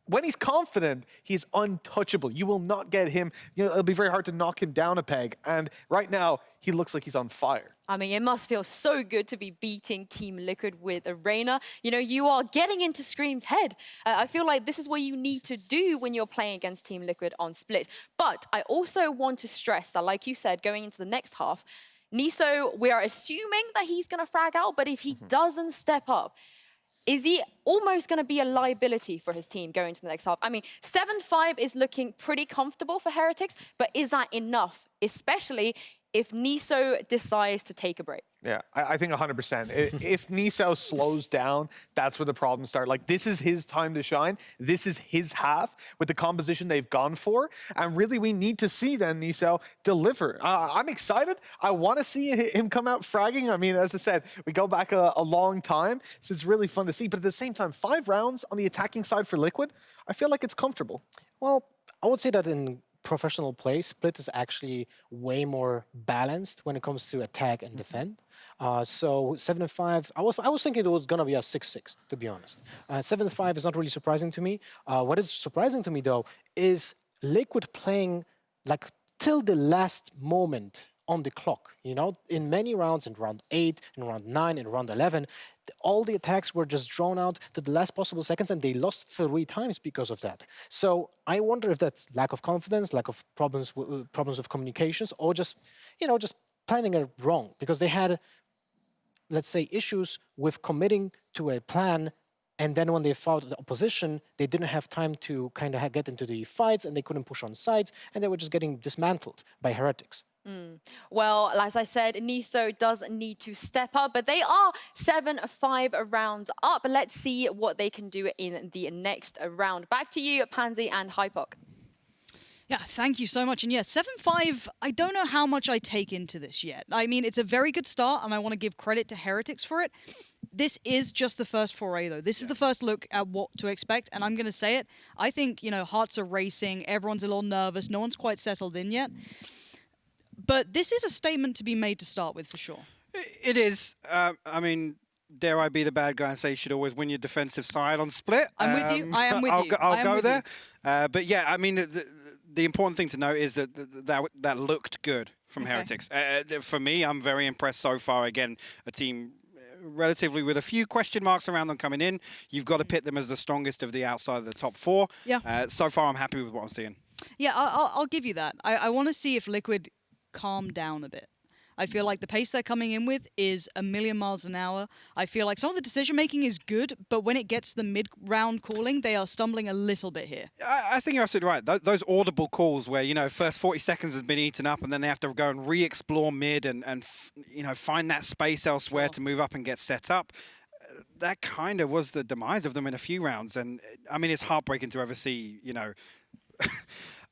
when he's confident, he's untouchable. You will not get him, you know, it'll be very hard to knock him down a peg. And right now, he looks like he's on fire. I mean, it must feel so good to be beating Team Liquid with a Reyna. You know, you are getting into Scream's head. I feel like this is what you need to do when you're playing against Team Liquid on split. But I also want to stress that, like you said, going into the next half, nieSoW, we are assuming that he's going to frag out, but if he doesn't step up, is he almost going to be a liability for his team going into the next half? I mean, 7-5 is looking pretty comfortable for Heretics, but is that enough? Especially if nieSoW decides to take a break? Yeah, I think 100%. If nieSoW slows down, that's where the problems start. Like, this is his time to shine. This is his half with the composition they've gone for. And really, we need to see then nieSoW deliver. I'm excited. I want to see him come out fragging. I mean, as I said, we go back a long time, so it's really fun to see. But at the same time, 5 rounds on the attacking side for Liquid, I feel like it's comfortable. Well, I would say that in professional play, Split is actually way more balanced when it comes to attack and defend. So 7-5, I was thinking it was gonna be a 6-6, to be honest. 7-5 is not really surprising to me. What is surprising to me though is Liquid playing like till the last moment on the clock. You know, in many rounds, in round 8, in round 9, in round 11, all the attacks were just drawn out to the last possible seconds, and they lost 3 times because of that. So I wonder if that's lack of confidence, lack of problems with communications, or just, you know, just planning it wrong, because they had, let's say, issues with committing to a plan, and then when they fought the opposition, they didn't have time to kind of get into the fights, and they couldn't push on sides, and they were just getting dismantled by Heretics. Well, as I said, nieSoW does need to step up, but they are 7-5 rounds up. Let's see what they can do in the next round. Back to you, Pansy and Hypok. Yeah, thank you so much. And yeah, 7-5, I don't know how much I take into this yet. I mean, it's a very good start, and I want to give credit to Heretics for it. This is just the first foray, though. This is the first look at what to expect, and I'm going to say it. I think, you know, hearts are racing, everyone's a little nervous, no one's quite settled in yet. But this is a statement to be made to start with, for sure. It is. I mean, dare I be the bad guy and say you should always win your defensive side on Split? I'm with you. I am with you. I'll go there. But yeah, I mean, the important thing to note is that looked good from Heretics. For me, I'm very impressed so far. Again, a team relatively with a few question marks around them coming in. You've got to pit them as the strongest of the outside of the top 4. Yeah. So far, I'm happy with what I'm seeing. Yeah, I'll give you that. I want to see if Liquid calm down a bit. I feel like the pace they're coming in with is a million miles an hour. I feel like some of the decision-making is good, but when it gets to the mid-round calling, they are stumbling a little bit here. I think you're absolutely right. Those audible calls where, you know, first 40 seconds has been eaten up and then they have to go and re-explore mid and you know, find that space elsewhere to move up and get set up. That kind of was the demise of them in a few rounds. And, I mean, it's heartbreaking to ever see, you know...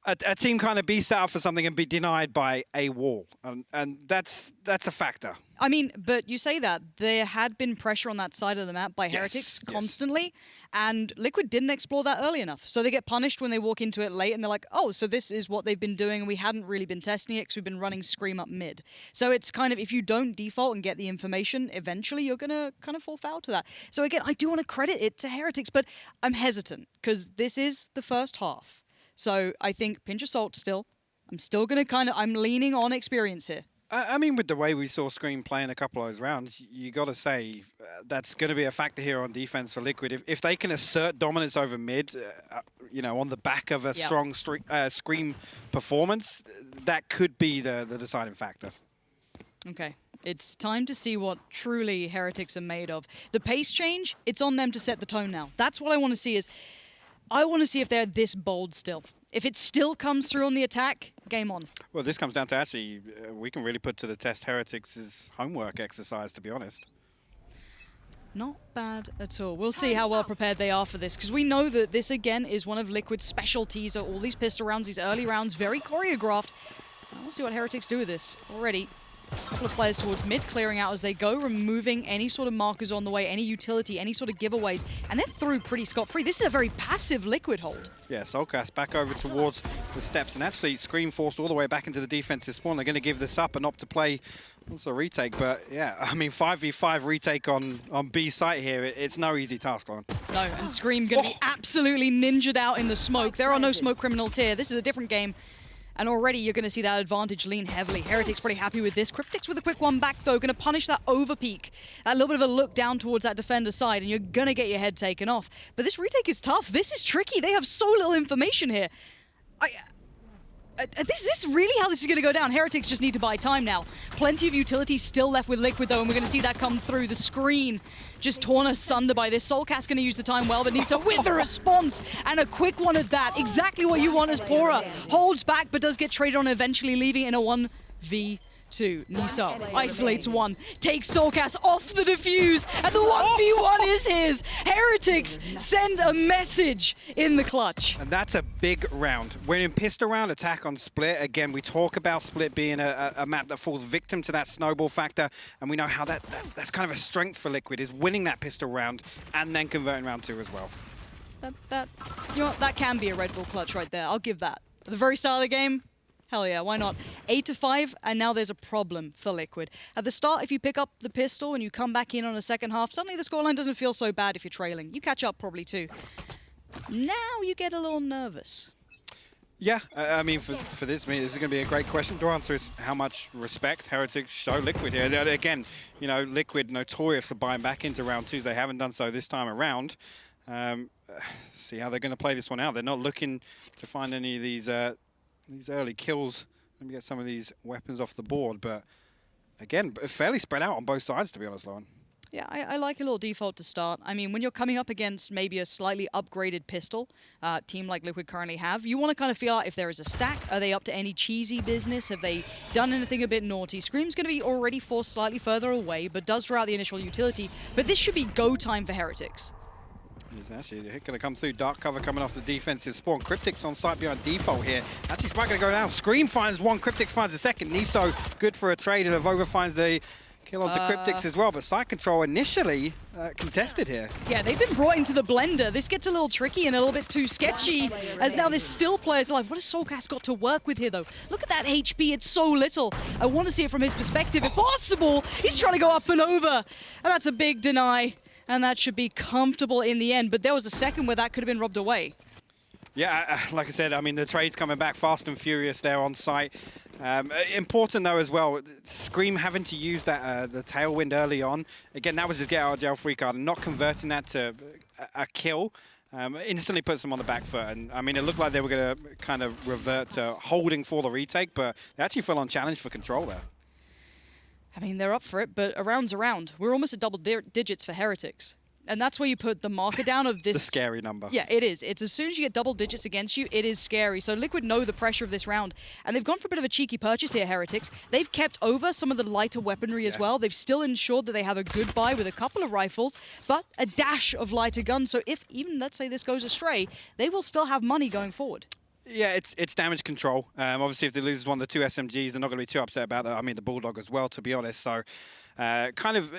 A team kind of be set up for something and be denied by a wall, and that's a factor. I mean, but you say that there had been pressure on that side of the map by Heretics constantly, and Liquid didn't explore that early enough. So they get punished when they walk into it late, and they're like, oh, so this is what they've been doing, and we hadn't really been testing it because we've been running Scream up mid. So it's kind of, if you don't default and get the information, eventually you're going to kind of fall foul to that. So again, I do want to credit it to Heretics, but I'm hesitant because this is the first half. So I think pinch of salt still. I'm still going to I'm leaning on experience here. I mean, with the way we saw Scream playing a couple of those rounds, you got to say that's going to be a factor here on defense for Liquid. If they can assert dominance over mid, you know, on the back of a strong Scream performance, that could be the deciding factor. Okay. It's time to see what truly Heretics are made of. The pace change, it's on them to set the tone now. That's what I want to see is... I want to see if they're this bold still. If it still comes through on the attack, game on. Well, this comes down to actually, we can really put to the test Heretics' homework exercise, to be honest. Not bad at all. We'll see how well prepared they are for this, because we know that this, again, is one of Liquid's specialties. All these pistol rounds, these early rounds, very choreographed. We'll see what Heretics do with this already. A couple of players towards mid, clearing out as they go, removing any sort of markers on the way, any utility, any sort of giveaways, and they're through pretty scot-free. This is a very passive Liquid hold. Yeah, soulcas back over towards the steps, and actually Scream forced all the way back into the defensive spawn. They're going to give this up and opt to play also a retake, but yeah, I mean, 5v5 retake on B site here, it's no easy task, Lauren. No, and Scream going to be absolutely ninja'd out in the smoke. There are no smoke criminals here. This is a different game. And already you're going to see that advantage lean heavily. Heretics pretty happy with this. Kryptix with a quick one back, though. Going to punish that overpeak. That little bit of a look down towards that defender side, and you're going to get your head taken off. But this retake is tough. This is tricky. They have so little information here. Is this really how this is going to go down? Heretics just need to buy time now. Plenty of utility still left with Liquid, though, and we're going to see that come through. The screen just torn asunder by this. soulcas going to use the time well, but nieSoW with the response, and a quick one at that. Exactly what you want as pAura. Holds back, but does get traded on, eventually leaving in a 1v2. 2. nieSoW isolates 1, takes soulcas off the defuse, and the 1v1 is his. Heretics send a message in the clutch. And that's a big round. We're in pistol round attack on Split. Again, we talk about Split being a map that falls victim to that snowball factor, and we know how that's kind of a strength for Liquid, is winning that pistol round and then converting round 2 as well. You know what, that can be a Red Bull clutch right there. I'll give that. At the very start of the game, hell yeah, why not? 8-5, and now there's a problem for Liquid. At the start, if you pick up the pistol and you come back in on the second half, suddenly the scoreline doesn't feel so bad if you're trailing. You catch up probably too. Now you get a little nervous. Yeah, I mean, for this is going to be a great question to answer, is how much respect Heretics show Liquid here. Again, you know, Liquid notorious for buying back into round 2s. They haven't done so this time around. See how they're going to play this one out. They're not looking to find any of these early kills. Let me get some of these weapons off the board, but again, fairly spread out on both sides, to be honest, Lauren. Yeah, I like a little default to start. I mean, when you're coming up against maybe a slightly upgraded pistol, team like Liquid currently have, you want to kind of feel out if there is a stack. Are they up to any cheesy business? Have they done anything a bit naughty? Scream's going to be already forced slightly further away, but does draw out the initial utility. But this should be go time for Heretics. He's actually going to come through. Dark cover coming off the defensive spawn. Kryptix on site behind default here. Actually, Spike going to go down. Scream finds 1. Kryptix finds the 2nd. nieSoW good for a trade, and AvovA finds the kill onto Kryptix as well. But side control initially contested here. Yeah, they've been brought into the blender. This gets a little tricky and a little bit too sketchy, as now there's still players alive. What has soulcas got to work with here, though? Look at that HP. It's so little. I want to see it from his perspective. If possible, he's trying to go up and over. And that's a big deny. And that should be comfortable in the end. But there was a second where that could have been robbed away. Yeah, like I said, I mean, the trade's coming back fast and furious there on site. Important, though, as well, Scream having to use that the tailwind early on. Again, that was his get-out-of-jail-free card, and not converting that to a kill instantly puts them on the back foot. And, I mean, it looked like they were going to kind of revert to holding for the retake, but they actually fell on challenge for control there. I mean, they're up for it, but a round's a round. We're almost at double digits for Heretics. And that's where you put the marker down of this. The scary number. Yeah, it is. It's as soon as you get double digits against you, it is scary. So Liquid know the pressure of this round. And they've gone for a bit of a cheeky purchase here, Heretics. They've kept over some of the lighter weaponry as well. They've still ensured that they have a good buy with a couple of rifles, but a dash of lighter guns. So if even, let's say, this goes astray, they will still have money going forward. Yeah, it's damage control. Obviously, if they lose one of the 2 SMGs, they're not going to be too upset about that. I mean, the Bulldog as well, to be honest. So, kind of,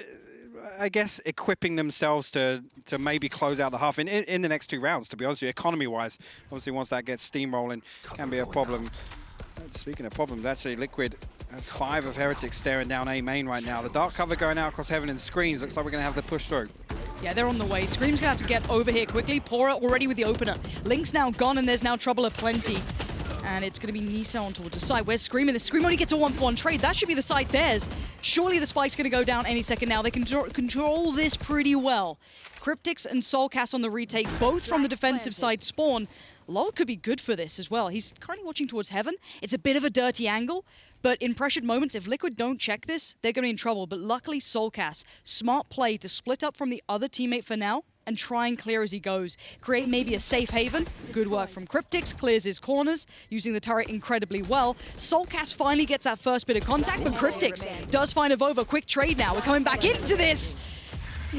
I guess, equipping themselves to maybe close out the half in the next 2 rounds, to be honest with you. Economy-wise, obviously, once that gets steamrolling, can be a problem. Speaking of problems, actually, Liquid, 5 of Heretics staring down A main right now. The dark cover going out across heaven and screens. Looks like we're going to have the push through. Yeah, they're on the way. Scream's going to have to get over here quickly. pAura already with the opener. Link's now gone, and there's now trouble aplenty. And it's going to be nieSoW on towards the side. Where's Scream? And the Scream only gets a 1-for-1 trade. That should be the side theirs. Surely the spike's going to go down any second now. They can control this pretty well. Kryptix and soulcas on the retake, both from the defensive side spawn. loWel could be good for this as well. He's currently watching towards heaven. It's a bit of a dirty angle, but in pressured moments, if Liquid don't check this, they're going to be in trouble. But luckily, soulcas, smart play to split up from the other teammate for now and try and clear as he goes. Create maybe a safe haven. Good work from Kryptix, clears his corners, using the turret incredibly well. soulcas finally gets that first bit of contact, but Kryptix does find AvovA. Quick trade now. We're coming back into this.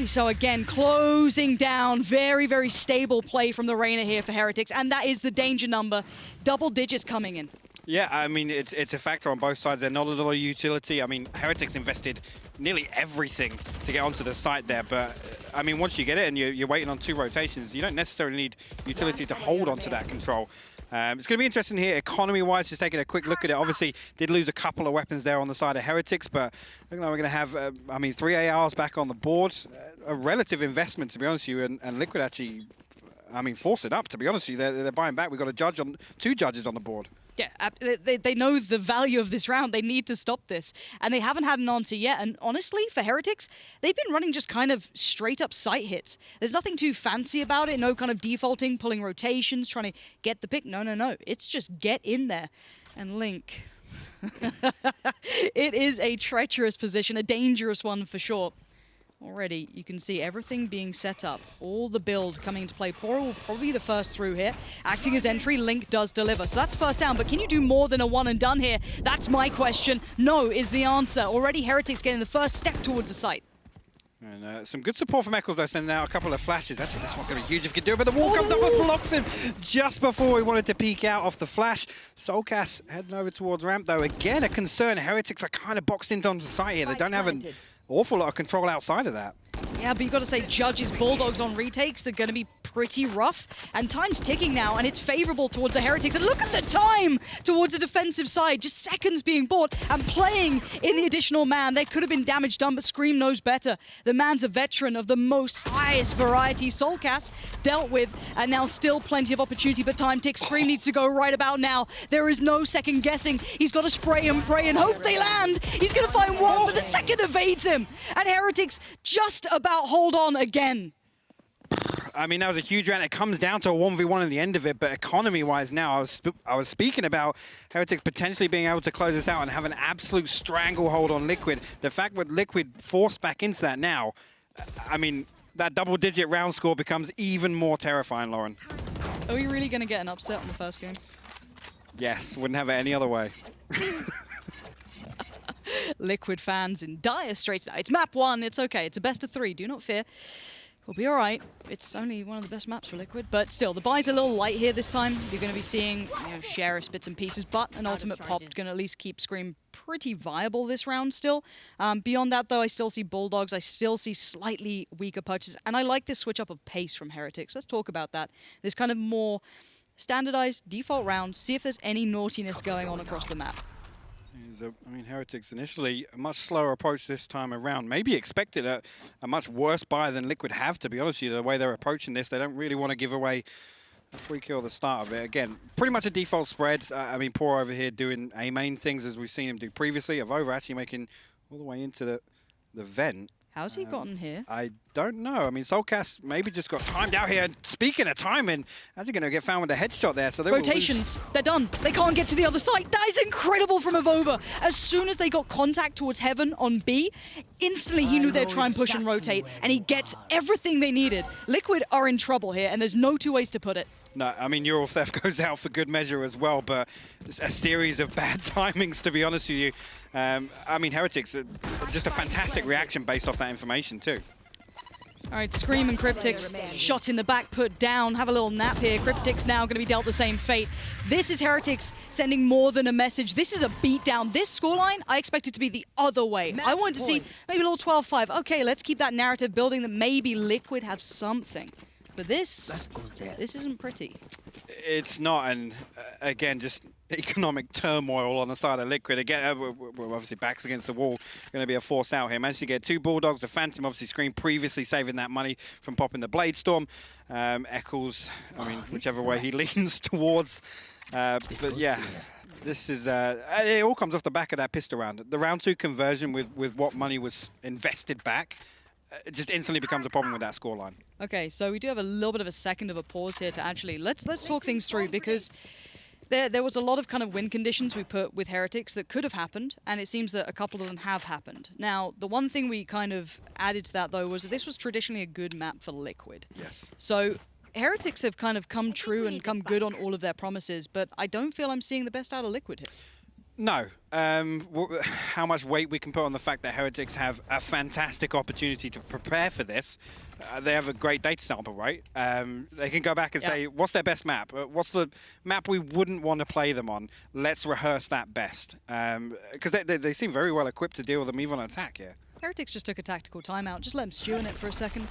So again, closing down. Very, very stable play from the Reyna here for Heretics, and that is the danger number. Double digits coming in. Yeah, I mean, it's a factor on both sides. They're not a lot of utility. I mean, Heretics invested nearly everything to get onto the site there, but I mean, once you get it and you're waiting on 2 rotations, you don't necessarily need utility to hold onto that control. It's going to be interesting here, economy-wise, just taking a quick look at it. Obviously, did lose a couple of weapons there on the side of Heretics, but looking like we're going to have, I mean, 3 ARs back on the board. A relative investment, to be honest with you, and Liquid actually, I mean, force it up, to be honest with you. They're buying back. We've got a judge on 2 judges on the board. Yeah, they know the value of this round. They need to stop this. And they haven't had an answer yet. And honestly, for Heretics, they've been running just kind of straight up sight hits. There's nothing too fancy about it. No kind of defaulting, pulling rotations, trying to get the pick. No, no, no. It's just get in there. And Link. It is a treacherous position, a dangerous one for sure. Already, you can see everything being set up. All the build coming into play. pAura will probably be the first through here. Acting as entry, Link does deliver. So that's first down, but can you do more than a one and done here? That's my question. No is the answer. Already Heretics getting the first step towards the site. And some good support from Eccles, though, sending out a couple of flashes. Actually, this one's going to be huge if he can do it, but the wall comes up and blocks him just before he wanted to peek out off the flash. soulcas heading over towards ramp, though. Again, a concern. Heretics are kind of boxed into on the site here. They don't have an awful lot of control outside of that. Yeah, but you've got to say Judge's Bulldogs on retakes are going to be pretty rough. And time's ticking now, and it's favorable towards the Heretics. And look at the time towards the defensive side. Just seconds being bought and playing in the additional man. There could have been damage done, but Scream knows better. The man's a veteran of the most highest variety. soulcas dealt with, and now still plenty of opportunity, but time ticks. Scream needs to go right about now. There is no second guessing. He's got to spray and pray and hope they land. He's going to find one, but the second evades him. And Heretics just about hold on again. I mean, that was a huge round. It comes down to a 1v1 at the end of it, but economy-wise now, I was speaking about Heretics potentially being able to close this out and have an absolute stranglehold on Liquid. The fact that Liquid forced back into that now, I mean, that double-digit round score becomes even more terrifying, Lauren. Are we really going to get an upset on the first game? Yes, wouldn't have it any other way. Liquid fans in dire straits now. It's map 1, it's okay. It's a best of 3, do not fear. We'll be all right. It's only one of the best maps for Liquid, but still, the buy's a little light here this time. You're going to be seeing, Sheriff's bits and pieces, but an ultimate pop is going to at least keep Scream pretty viable this round still. Beyond that, though, I still see Bulldogs. I still see slightly weaker punches, and I like this switch up of pace from Heretics. Let's talk about that. This kind of more standardized default round. See if there's any naughtiness going on across the map. I mean, Heretics initially a much slower approach this time around. Maybe expected a much worse buy than Liquid have, to be honest with you. The way they're approaching this, they don't really want to give away a free kill at the start of it. Again, pretty much a default spread. I mean, pAura over here doing A-main things as we've seen him do previously. AvovA actually making all the way into the vent. How's he gotten here? I don't know. I mean, soulcas maybe just got timed out here. Speaking of timing, how's he going to get found with a headshot there? So they rotations, they're done. They can't get to the other side. That is incredible from AvovA. As soon as they got contact towards Heaven on B, instantly he knew they'd try and push and rotate, and he gets everything they needed. Liquid are in trouble here, and there's no two ways to put it. No, I mean, Neural Theft goes out for good measure as well, but it's a series of bad timings, to be honest with you. I mean, Heretics, just a fantastic reaction based off that information, too. All right, Scream and Kryptix, shot in the back, put down, have a little nap here. Kryptix now going to be dealt the same fate. This is Heretics sending more than a message. This is a beatdown. This scoreline, I expect it to be the other way. I wanted to see maybe a little 12-5. Okay, let's keep that narrative building that maybe Liquid have something. But this isn't pretty. It's not, and again, just economic turmoil on the side of Liquid. Again, we're obviously backs against the wall. Going to be a force out here. Managed to get 2 Bulldogs. The Phantom obviously Scream previously saving that money from popping the Blade Storm. Eccles, I mean, whichever way he leans towards. But yeah, this is, it all comes off the back of that pistol round. The round 2 conversion with what money was invested back, it just instantly becomes a problem with that scoreline. Okay, so we do have a little bit of a second of a pause here to actually let's talk things through, because there was a lot of kind of win conditions we put with Heretics that could have happened, and it seems that a couple of them have happened. Now, the one thing we kind of added to that, though, was that this was traditionally a good map for Liquid. Yes. So Heretics have kind of come true and come good on all of their promises, but I don't feel I'm seeing the best out of Liquid here. No. How much weight we can put on the fact that Heretics have a fantastic opportunity to prepare for this. They have a great data sample, right? They can go back and say, what's their best map? What's the map we wouldn't want to play them on? Let's rehearse that best. Because they seem very well equipped to deal with them even on attack, yeah. Heretics just took a tactical timeout. Just let them stew in it for a second.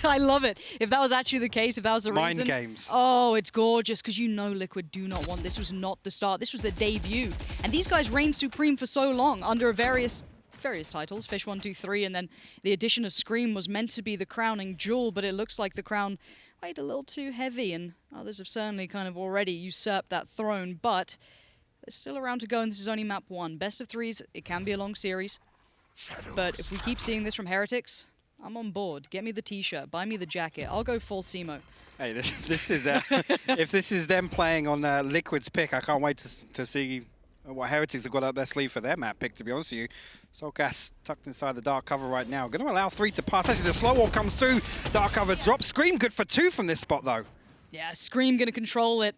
I love it. If that was actually the case, if that was the reason. Mind games. Oh, it's gorgeous, because you know Liquid do not want. This was not the start. This was the debut. And these guys reigned supreme for so long under various titles, Fish 1, 2, 3, and then the addition of Scream was meant to be the crowning jewel, but it looks like the crown weighed a little too heavy, and others have certainly kind of already usurped that throne, but there's still a round to go, and this is only map 1. Best of 3s, it can be a long series, but if we keep seeing this from Heretics, I'm on board. Get me the t-shirt, buy me the jacket. I'll go full SEMO. Hey, this is if this is them playing on Liquid's pick, I can't wait to see what Heretics have got up their sleeve for their map pick, to be honest with you. soulcas tucked inside the dark cover right now. Going to allow 3 to pass. Actually, the slow wall comes through. Dark cover drops. Scream good for 2 from this spot, though. Yeah, Scream going to control it.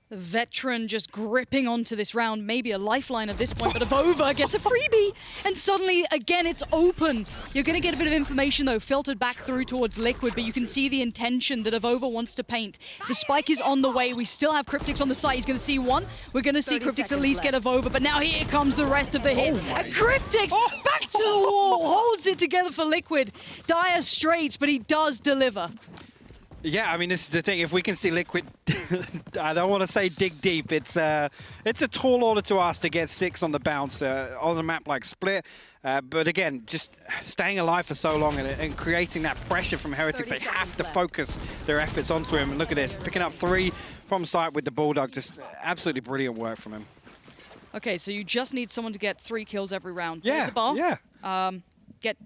The veteran just gripping onto this round, maybe a lifeline at this point, but AvovA gets a freebie, and suddenly, again, it's open. You're going to get a bit of information, though, filtered back through towards Liquid, but you can see the intention that AvovA wants to paint. The spike is on the way. We still have Kryptix on the site. He's going to see one. We're going to see Kryptix at least get AvovA, but now here comes the rest of the hit. And Kryptix back to the wall, holds it together for Liquid. Dire straits, but he does deliver. Yeah, I mean, this is the thing. If we can see Liquid, I don't want to say dig deep. It's a tall order to ask to get 6 on the bounce on a map like Split. But again, just staying alive for so long and creating that pressure from Heretics, they have to focus their efforts onto him. And look at this, picking up 3 from site with the Bulldog. Just absolutely brilliant work from him. Okay, so you just need someone to get 3 kills every round. Yeah, There's the bar. yeah.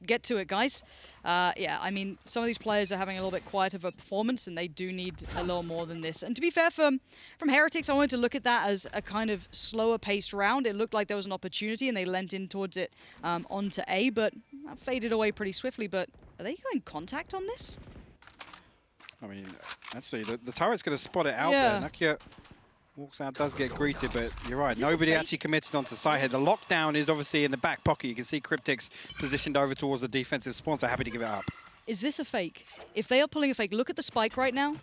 Get to it, guys. Yeah, I mean, some of these players are having a little bit quiet of a performance, and they do need a little more than this. And to be fair, from Heretics, I wanted to look at that as a kind of slower-paced round. It looked like there was an opportunity, and they leant in towards it onto A, but that faded away pretty swiftly. But are they going contact on this? I mean, actually, the turret's going to spot it out Yeah. there. nukkye walks out, does get greeted, but you're right. Nobody actually committed onto site here. The lockdown is obviously in the back pocket. You can see Kryptix positioned over towards the defensive spawn, so happy to give it up. Is this a fake? If they are pulling a fake, look at the spike right now.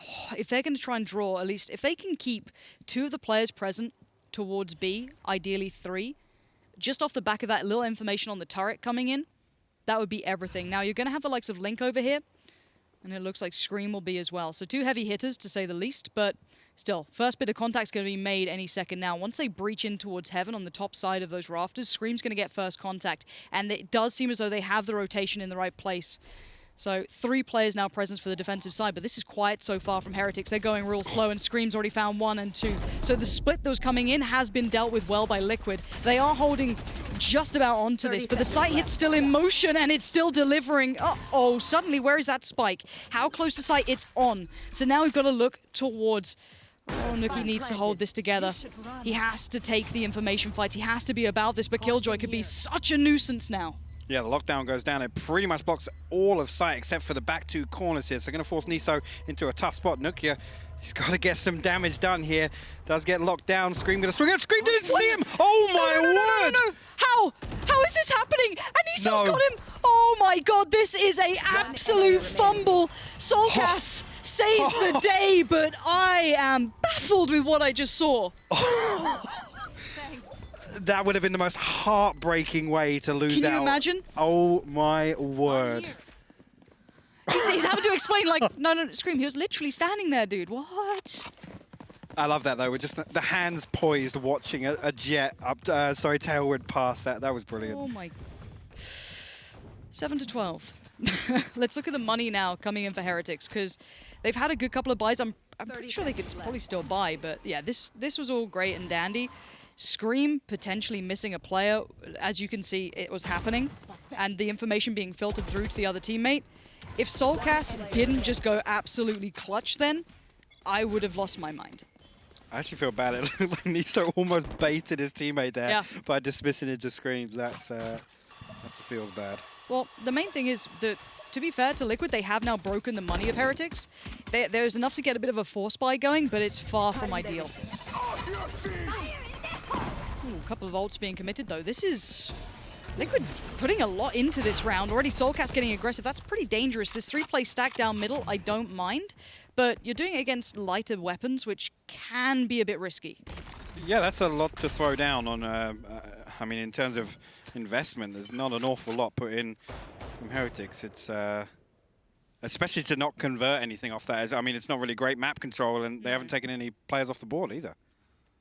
Oh, if they're going to try and draw, at least, if they can keep 2 of the players present towards B, ideally 3, just off the back of that little information on the turret coming in, that would be everything. Now, you're going to have the likes of Link over here, and it looks like Scream will be as well. So 2 heavy hitters, to say the least, but still, first bit of contact's going to be made any second now. Once they breach in towards Heaven on the top side of those rafters, Scream's going to get first contact, and it does seem as though they have the rotation in the right place. So 3 players now present for the defensive side, but this is quiet so far from Heretics. They're going real slow, and Scream's already found 1 and 2. So the split that was coming in has been dealt with well by Liquid. They are holding just about onto this, but the site hit's still in motion, and it's still delivering. Uh-oh, suddenly, where is that spike? How close to site? It's on. So now we've got to look towards... Oh, nukkye needs to hold this together. He has to take the information fights. He has to be about this, but Killjoy could be such a nuisance now. Yeah, the lockdown goes down. It pretty much blocks all of sight except for the back 2 corners here. So going to force nieSoW into a tough spot. nukkye, he's got to get some damage done here. Does get locked down. Scream going to swing out. Scream didn't see him. Oh my word! No. How is this happening? And nieSoW's got him. Oh my god, this is a absolute fumble. soulcas saves the day, but I am baffled with what I just saw. That would have been the most heartbreaking way to lose out. Can you imagine? Oh my word. He's having to explain, like, no, Scream, he was literally standing there, dude. What? I love that, though. With just the hands poised, watching a Jett up, tailwind pass. That was brilliant. Oh my. 7-12. Let's look at the money now coming in for Heretics, because they've had a good couple of buys. I'm pretty sure they could probably still buy, but yeah, this was all great and dandy. Scream potentially missing a player. As you can see, it was happening, and the information being filtered through to the other teammate. If soulcas didn't just go absolutely clutch then, I would have lost my mind. I actually feel bad. It looked like nieSoW almost baited his teammate there by dismissing into screams. That feels bad. Well, the main thing is that, to be fair to Liquid, they have now broken the money of Heretics. There's enough to get a bit of a force buy going, but it's far from ideal. Ooh, a couple of ults being committed, though. This is... Liquid putting a lot into this round. Already soulcas getting aggressive. That's pretty dangerous. This 3-play stack down middle, I don't mind. But you're doing it against lighter weapons, which can be a bit risky. Yeah, that's a lot to throw down on... I mean, in terms of investment, there's not an awful lot put in from Heretics. It's... especially to not convert anything off that. I mean, it's not really great map control, and they haven't taken any players off the board either.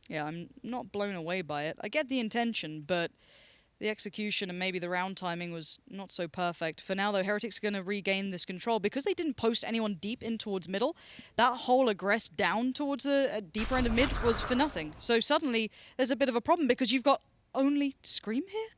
Yeah, I'm not blown away by it. I get the intention, but the execution and maybe the round timing was not so perfect. For now, though, Heretics are going to regain this control. Because they didn't post anyone deep in towards middle, that whole aggress down towards a deeper end of mid was for nothing. So suddenly, there's a bit of a problem because you've got only Scream here?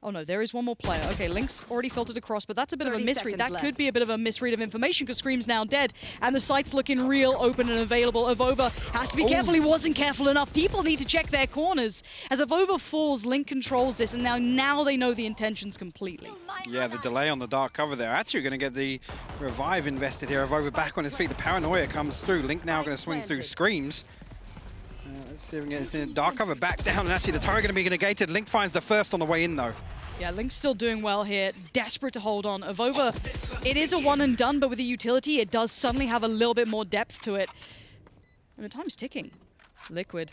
Oh no, there is one more player. Okay, Link's already filtered across, but that's a bit of a 30 misread. That seconds could be a bit of a misread of information because Scream's now dead, and the site's looking real open and available. AvovA has to be careful. He wasn't careful enough. People need to check their corners. As AvovA falls, Link controls this, and now they know the intentions completely. Yeah, the delay on the dark cover there. Actually, we're going to get the revive invested here. AvovA back on his feet. The paranoia comes through. Link now going to swing through Screams. Let's see if we can get it. Dark cover back down, and actually the turret going to be negated. Link finds the first on the way in, though. Yeah, Link's still doing well here. Desperate to hold on. AvovA, it is a one and done, but with the utility, it does suddenly have a little bit more depth to it. And the time's ticking. Liquid,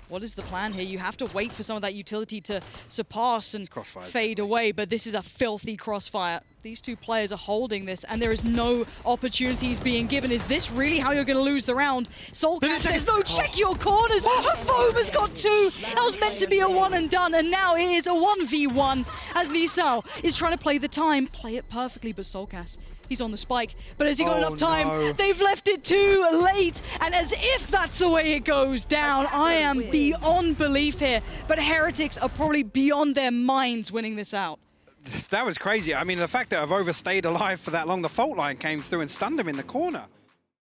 what is the plan here? You have to wait for some of that utility to surpass and fade away, but this is a filthy crossfire. These two players are holding this, and there is no opportunities being given. Is this really how you're going to lose the round? soulcas says, no, check your corners. AvovA's got two. That was meant to be a one and done, and now it is a 1v1 as nieSoW is trying to play the time. Play it perfectly, but soulcas, he's on the spike. But has he got enough time? No. They've left it too late, and as if that's the way it goes down, I am beyond belief here. But Heretics are probably beyond their minds winning this out. That was crazy. I mean, the fact that AvovA stayed alive for that long, the fault line came through and stunned him in the corner.